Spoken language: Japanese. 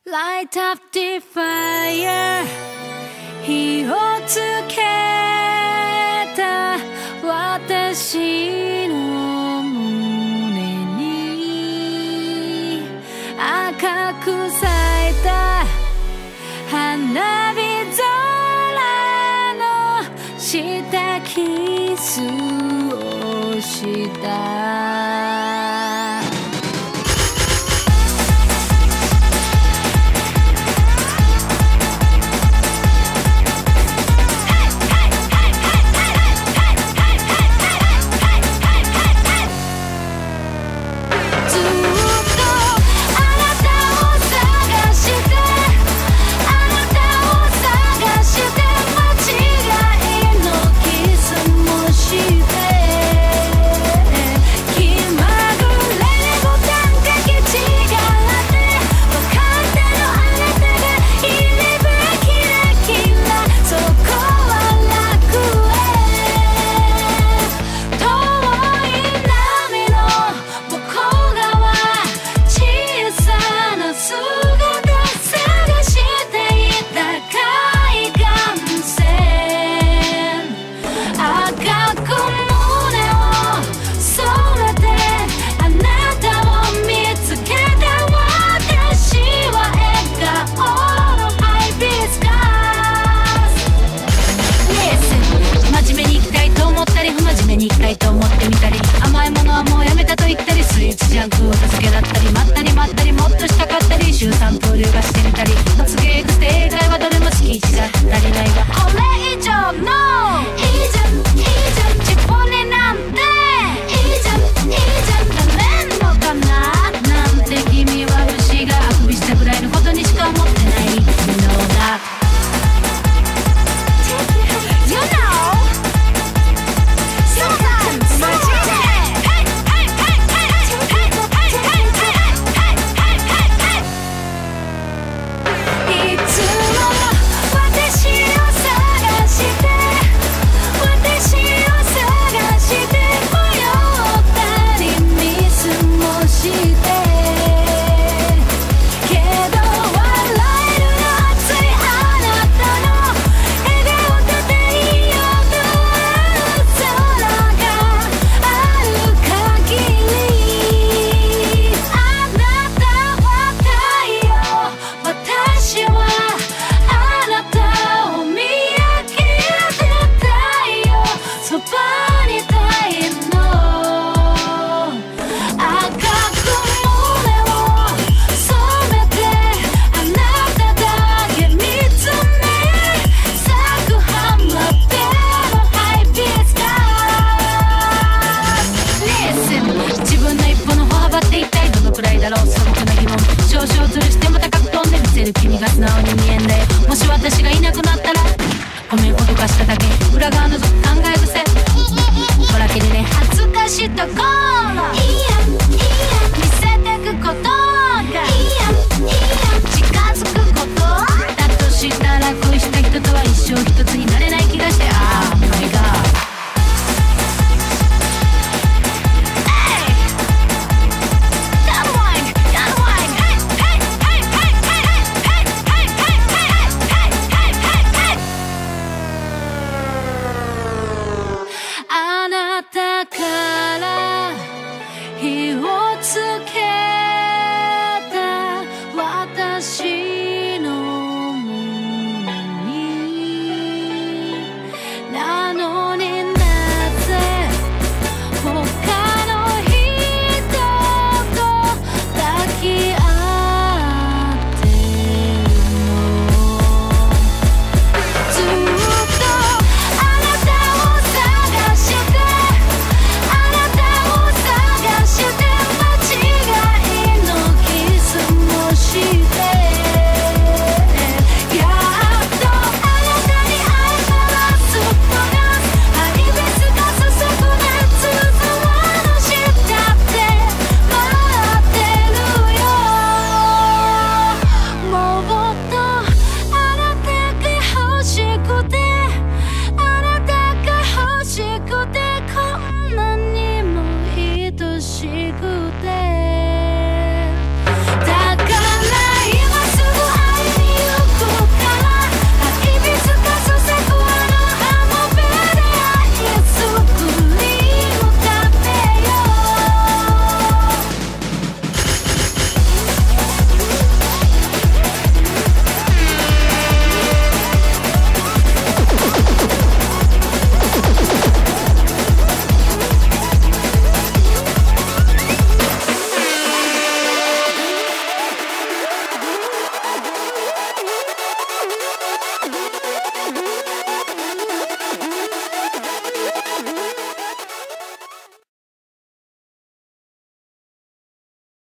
Light up the fire 火をつけた私の胸に赤く咲いた花火空の下キスをしたジャンクを助けだったりまったりまったりもっとしたかったり週3プールがしてみたり発芸正解はどれも月1じゃ足りないがこれ以上のいいじゃんいいじゃん自分になんていいじゃんいいじゃんダメんのかななんて君は虫があくびしたぐらいのことにしか思ってないのだYou know君が素直に見えんだよもし私がいなくなったらごめん脅かしただけ裏側の考え癖ほらけでね恥ずかしいところいいや